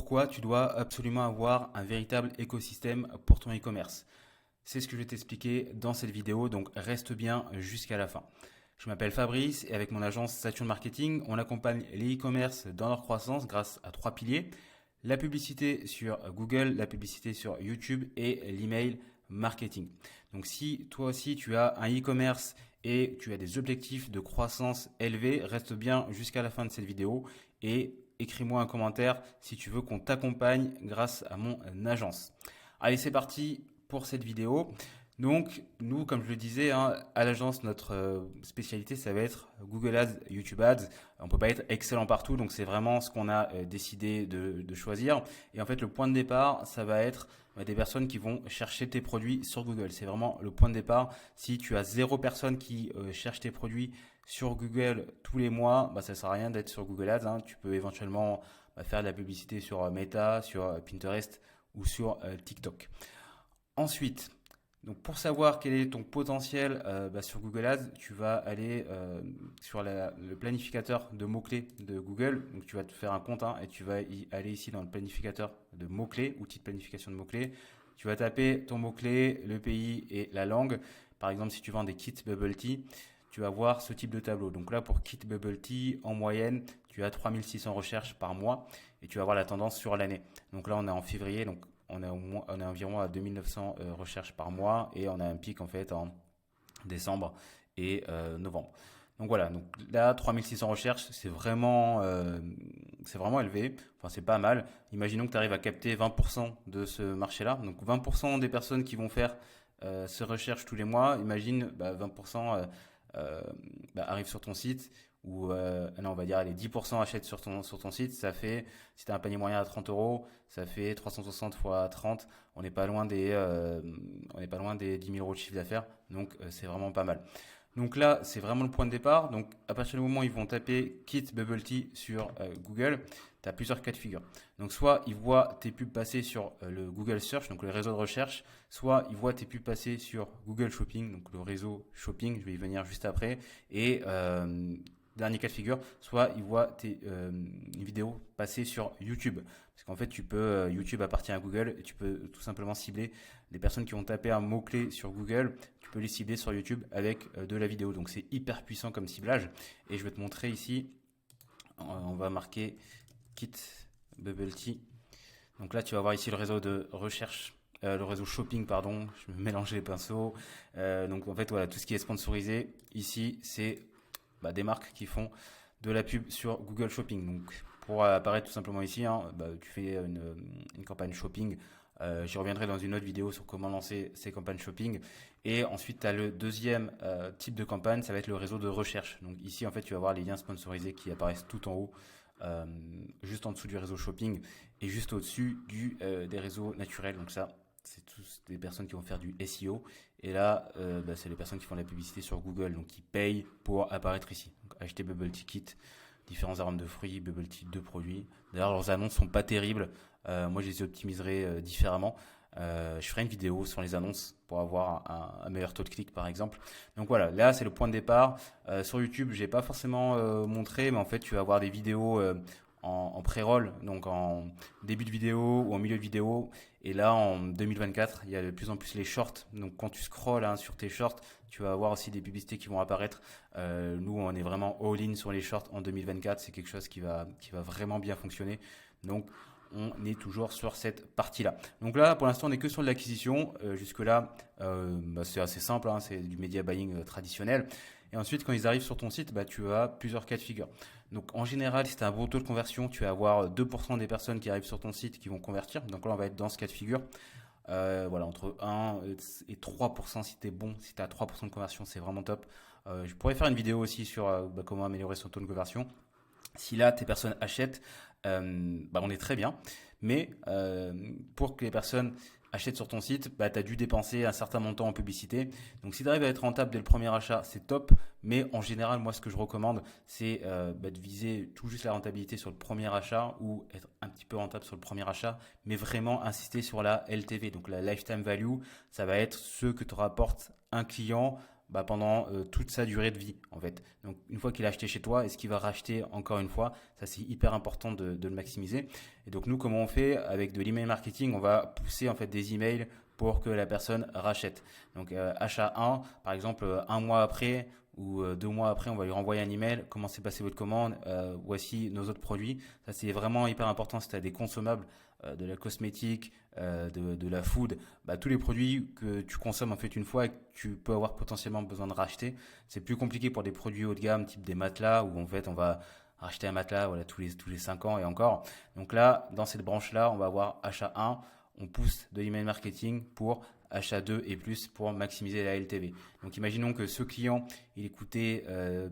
pourquoi tu dois absolument avoir un véritable écosystème pour ton e-commerce. C'est ce que je vais t'expliquer dans cette vidéo, donc reste bien jusqu'à la fin. Je m'appelle Fabrice et avec mon agence Saturn Marketing, on accompagne les e-commerce dans leur croissance grâce à trois piliers: la publicité sur Google, la publicité sur YouTube et l'email marketing. Donc si toi aussi tu as un e-commerce et tu as des objectifs de croissance élevés, reste bien jusqu'à la fin de cette vidéo et écris-moi un commentaire si tu veux qu'on t'accompagne grâce à mon agence. Allez, c'est parti pour cette vidéo. Donc, nous, comme je le disais, hein, à l'agence, notre spécialité, ça va être Google Ads, YouTube Ads. On peut pas être excellent partout, donc c'est vraiment ce qu'on a décidé de choisir. Et en fait, le point de départ, ça va être des personnes qui vont chercher tes produits sur Google. C'est vraiment le point de départ. Si tu as 0 personnes qui cherchent tes produits sur Google tous les mois, ça sert à rien d'être sur Google Ads, hein. Tu peux éventuellement faire de la publicité sur Meta, sur Pinterest ou sur TikTok. Ensuite, donc pour savoir quel est ton potentiel sur Google Ads, tu vas aller sur le planificateur de mots-clés de Google. Donc tu vas te faire un compte, hein, et tu vas aller ici dans le planificateur de mots-clés, outil de planification de mots-clés. Tu vas taper ton mot-clé, le pays et la langue. Par exemple, si tu vends des kits Bubble Tea, tu vas voir ce type de tableau. Donc là, pour kit Bubble Tea, en moyenne, tu as 3600 recherches par mois et tu vas voir la tendance sur l'année. Donc là, on est en février, donc on est environ à 2900 recherches par mois et on a un pic en fait en décembre et novembre. Donc voilà, donc là 3600 recherches, c'est vraiment élevé, enfin c'est pas mal. Imaginons que tu arrives à capter 20% de ce marché-là, donc 20% des personnes qui vont faire ces recherches tous les mois, imagine 20% arrivent sur ton site, ou non, on va dire les 10% achètent sur ton site. Ça fait, si tu as un panier moyen à 30 euros, ça fait 360 fois 30, on n'est pas loin des 10 000 euros de chiffre d'affaires, donc c'est vraiment pas mal. Donc là, c'est vraiment le point de départ. Donc à partir du moment où ils vont taper Kit Bubble Tea sur Google, tu as plusieurs cas de figure. Donc soit ils voient tes pubs passer sur le Google Search, donc le réseau de recherche, soit ils voient tes pubs passer sur Google Shopping, donc le réseau Shopping, je vais y venir juste après. Et dernier cas de figure, soit ils voient tes vidéos passer sur YouTube. Parce qu'en fait, YouTube appartient à Google et tu peux tout simplement cibler des personnes qui ont tapé un mot-clé sur Google. Tu peux les cibler sur YouTube avec de la vidéo. Donc c'est hyper puissant comme ciblage. Et je vais te montrer ici, on va marquer Kit Bubble Tea. Donc là, tu vas voir ici le réseau de recherche. Le réseau shopping, pardon, je me mélange les pinceaux. Donc en fait, voilà, tout ce qui est sponsorisé, ici, c'est des marques qui font de la pub sur Google Shopping. Donc pour apparaître tout simplement ici, hein, tu fais une campagne shopping. J'y reviendrai dans une autre vidéo sur comment lancer ces campagnes shopping. Et ensuite, tu as le deuxième type de campagne, ça va être le réseau de recherche. Donc ici, en fait, tu vas voir les liens sponsorisés qui apparaissent tout en haut, juste en dessous du réseau shopping et juste au-dessus des réseaux naturels. Donc ça, c'est tous des personnes qui vont faire du SEO. Et là, c'est les personnes qui font de la publicité sur Google, donc qui payent pour apparaître ici. Donc, acheter Bubble Tea Kit, différents arômes de fruits, Bubble Tea, 2 produits. D'ailleurs, leurs annonces sont pas terribles. Moi, je les optimiserai différemment. Je ferai une vidéo sur les annonces pour avoir un meilleur taux de clic, par exemple. Donc voilà, là, c'est le point de départ. Sur YouTube, j'ai pas forcément montré, mais en fait, tu vas avoir des vidéos en pré-roll, donc en début de vidéo ou en milieu de vidéo. Et là, en 2024, il y a de plus en plus les shorts. Donc quand tu scrolles, hein, sur tes shorts, tu vas avoir aussi des publicités qui vont apparaître. Nous, on est vraiment all-in sur les shorts en 2024. C'est quelque chose qui va vraiment bien fonctionner. Donc on est toujours sur cette partie-là. Donc là, pour l'instant, on n'est que sur de l'acquisition. Jusque-là, c'est assez simple, hein, c'est du media buying traditionnel. Et ensuite, quand ils arrivent sur ton site, tu as plusieurs cas de figure. Donc en général, si tu as un bon taux de conversion, tu vas avoir 2% des personnes qui arrivent sur ton site qui vont convertir. Donc là, on va être dans ce cas de figure. Voilà, entre 1 et 3% si tu es bon. Si tu as 3% de conversion, c'est vraiment top. Je pourrais faire une vidéo aussi sur comment améliorer son taux de conversion. Si là, tes personnes achètent, on est très bien. Mais pour que les personnes achètent sur ton site, tu as dû dépenser un certain montant en publicité. Donc si tu arrives à être rentable dès le premier achat, c'est top. Mais en général, moi, ce que je recommande, c'est de viser tout juste la rentabilité sur le premier achat ou être un petit peu rentable sur le premier achat, mais vraiment insister sur la LTV. Donc la lifetime value, ça va être ce que te rapporte un client bah, pendant toute sa durée de vie en fait. Donc une fois qu'il a acheté chez toi, est-ce qu'il va racheter encore une fois? Ça c'est hyper important de le maximiser. Et donc nous comment on fait avec de l'email marketing? On va pousser en fait des emails pour que la personne rachète. Donc achat 1, par exemple un mois après ou 2 mois après, on va lui renvoyer un email. Comment s'est passé votre commande? Voici nos autres produits. Ça c'est vraiment hyper important si tu as des consommables, de la cosmétique, de la food, bah, tous les produits que tu consommes en fait une fois et que tu peux avoir potentiellement besoin de racheter. C'est plus compliqué pour des produits haut de gamme, type des matelas, où en fait on va racheter un matelas voilà, tous les 5 ans et encore. Donc là, dans cette branche-là, on va avoir achat 1, on pousse de l'email marketing pour achat 2 et plus pour maximiser la LTV. Donc imaginons que ce client, il est coûté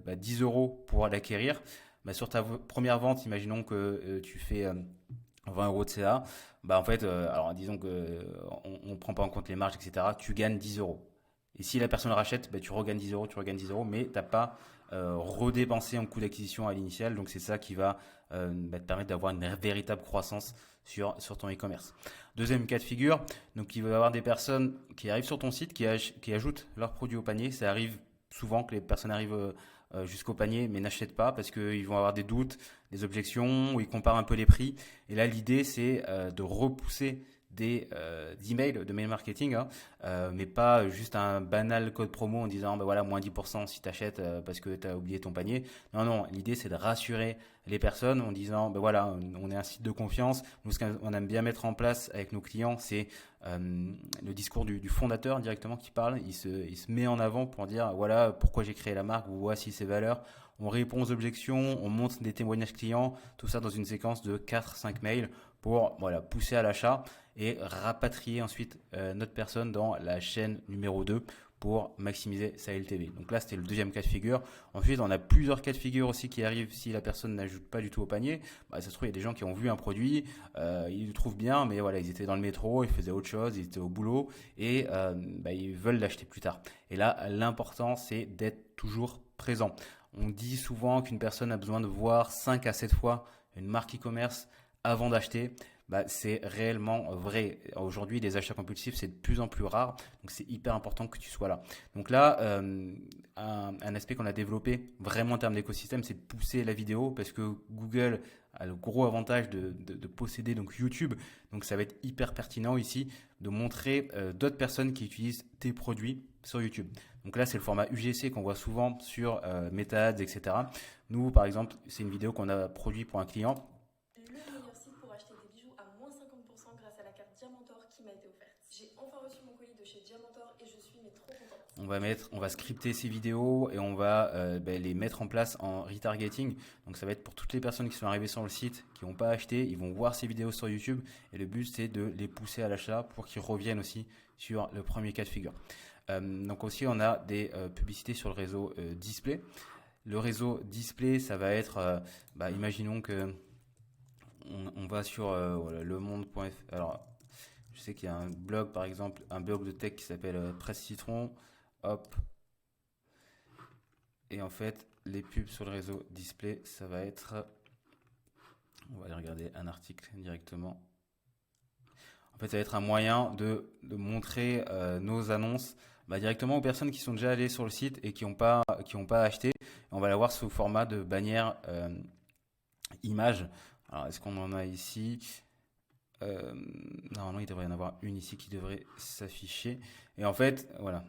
10 euros pour l'acquérir. Bah, sur ta première vente, imaginons que tu fais 20 euros de CA, bah en fait, alors disons que on ne prend pas en compte les marges, etc. Tu gagnes 10 euros. Et si la personne rachète, bah, tu regagnes 10 euros, tu regagnes 10 euros, mais tu n'as pas redépensé en coût d'acquisition à l'initial. Donc c'est ça qui va bah, te permettre d'avoir une véritable croissance sur ton e-commerce. Deuxième cas de figure, donc il va y avoir des personnes qui arrivent sur ton site, qui ajoutent leurs produits au panier. Ça arrive souvent que les personnes arrivent jusqu'au panier mais n'achètent pas parce qu'ils vont avoir des doutes, des objections, ou ils comparent un peu les prix. Et là, l'idée, c'est de repousser emails de mail marketing, hein, mais pas juste un banal code promo en disant bah voilà, moins 10% si tu achètes parce que tu as oublié ton panier. Non, non, l'idée c'est de rassurer les personnes en disant bah voilà, on est un site de confiance. Nous, ce qu'on aime bien mettre en place avec nos clients, c'est le discours du fondateur directement qui parle. Il se met en avant pour dire voilà pourquoi j'ai créé la marque, voici ses valeurs. On répond aux objections, on montre des témoignages clients, tout ça dans une séquence de 4-5 mails pour voilà, pousser à l'achat et rapatrier ensuite notre personne dans la chaîne numéro 2 pour maximiser sa LTV. Donc là, c'était le deuxième cas de figure. Ensuite, on a plusieurs cas de figure aussi qui arrivent si la personne n'ajoute pas du tout au panier. Bah, ça se trouve, il y a des gens qui ont vu un produit, ils le trouvent bien, mais voilà, ils étaient dans le métro, ils faisaient autre chose, ils étaient au boulot et bah, ils veulent l'acheter plus tard. Et là, l'important, c'est d'être toujours présent. On dit souvent qu'une personne a besoin de voir 5 à 7 fois une marque e-commerce avant d'acheter. Bah, c'est réellement vrai. Aujourd'hui, les achats compulsifs, c'est de plus en plus rare. Donc, c'est hyper important que tu sois là. Donc là, un aspect qu'on a développé vraiment en termes d'écosystème, c'est de pousser la vidéo parce que Google a le gros avantage de posséder donc YouTube. Donc, ça va être hyper pertinent ici de montrer d'autres personnes qui utilisent tes produits sur YouTube. Donc là, c'est le format UGC qu'on voit souvent sur Meta Ads, etc. Nous, par exemple, c'est une vidéo qu'on a produite pour un client. Le meilleur site pour acheter des bijoux à moins 50% grâce à la carte Diamantor qui m'a été offerte. J'ai enfin reçu mon colis de chez Diamantor et je suis mais trop contente. On va scripter ces vidéos et on va les mettre en place en retargeting. Donc ça va être pour toutes les personnes qui sont arrivées sur le site, qui n'ont pas acheté, ils vont voir ces vidéos sur YouTube et le but c'est de les pousser à l'achat pour qu'ils reviennent aussi sur le premier cas de figure. Donc aussi on a des publicités sur le réseau display. Le réseau display, ça va être, imaginons que on va sur voilà, lemonde.fr. Alors, je sais qu'il y a un blog, par exemple, un blog de tech qui s'appelle Presse Citron. Hop. Et en fait, les pubs sur le réseau display, ça va être. On va aller regarder un article directement. En fait, ça va être un moyen de montrer nos annonces directement aux personnes qui sont déjà allées sur le site et qui ont pas acheté. On va l'avoir sous format de bannière image. Alors, est-ce qu'on en a ici? Normalement, il devrait y en avoir une ici qui devrait s'afficher. Et en fait, voilà,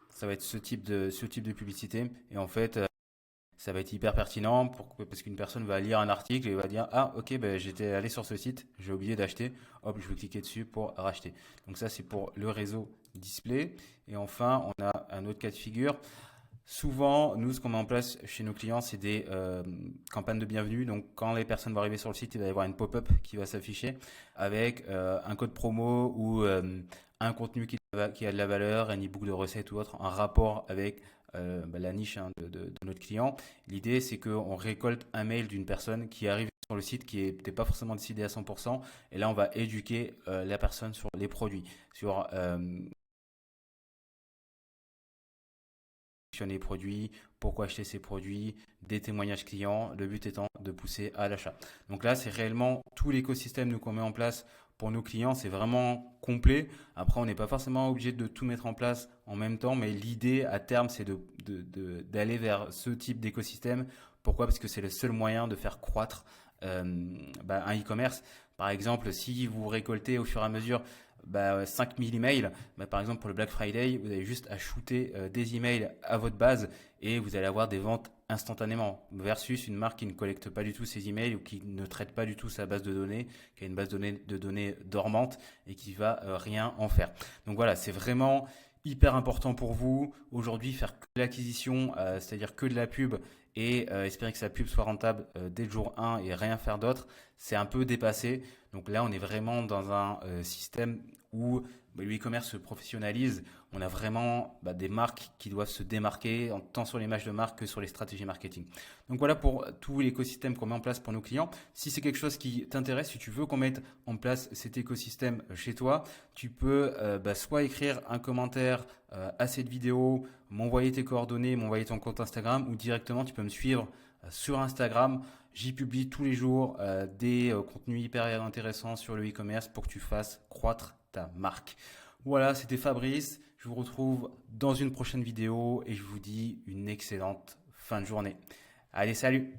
ça va être ce type de publicité. Et en fait, ça va être hyper pertinent parce qu'une personne va lire un article et va dire ah ok ben, j'étais allé sur ce site, j'ai oublié d'acheter, hop je vais cliquer dessus pour racheter. Donc ça c'est pour le réseau display. Et enfin on a un autre cas de figure. Souvent, nous, ce qu'on met en place chez nos clients, c'est des campagnes de bienvenue. Donc, quand les personnes vont arriver sur le site, il va y avoir une pop-up qui va s'afficher avec un code promo ou un contenu qui a de la valeur, un e-book de recettes ou autre, en rapport avec la niche hein, de notre client. L'idée, c'est qu'on récolte un mail d'une personne qui arrive sur le site qui n'était pas forcément décidée à 100%. Et là, on va éduquer la personne sur les produits, sur les produits, pourquoi acheter ces produits, des témoignages clients, le but étant de pousser à l'achat. Donc là, c'est réellement tout l'écosystème nous qu'on met en place pour nos clients, c'est vraiment complet. Après, on n'est pas forcément obligé de tout mettre en place en même temps, mais l'idée à terme, c'est d'aller vers ce type d'écosystème. Pourquoi? Parce que c'est le seul moyen de faire croître un e-commerce. Par exemple, si vous récoltez au fur et à mesure 5000 emails, par exemple pour le Black Friday, vous avez juste à shooter des emails à votre base et vous allez avoir des ventes instantanément versus une marque qui ne collecte pas du tout ses emails ou qui ne traite pas du tout sa base de données, qui a une base de données dormante et qui va rien en faire. Donc voilà, c'est vraiment hyper important pour vous aujourd'hui faire que de l'acquisition, c'est-à-dire que de la pub et espérer que sa pub soit rentable dès le jour 1 et rien faire d'autre, c'est un peu dépassé. Donc là, on est vraiment dans un système où le e-commerce se professionnalise. On a vraiment des marques qui doivent se démarquer tant sur l'image de marque que sur les stratégies marketing. Donc voilà pour tout l'écosystème qu'on met en place pour nos clients. Si c'est quelque chose qui t'intéresse, si tu veux qu'on mette en place cet écosystème chez toi, tu peux soit écrire un commentaire à cette vidéo, m'envoyer tes coordonnées, m'envoyer ton compte Instagram ou directement tu peux me suivre sur Instagram. J'y publie tous les jours des contenus hyper intéressants sur le e-commerce pour que tu fasses croître ta marque. Voilà, c'était Fabrice. Je vous retrouve dans une prochaine vidéo et je vous dis une excellente fin de journée. Allez, salut!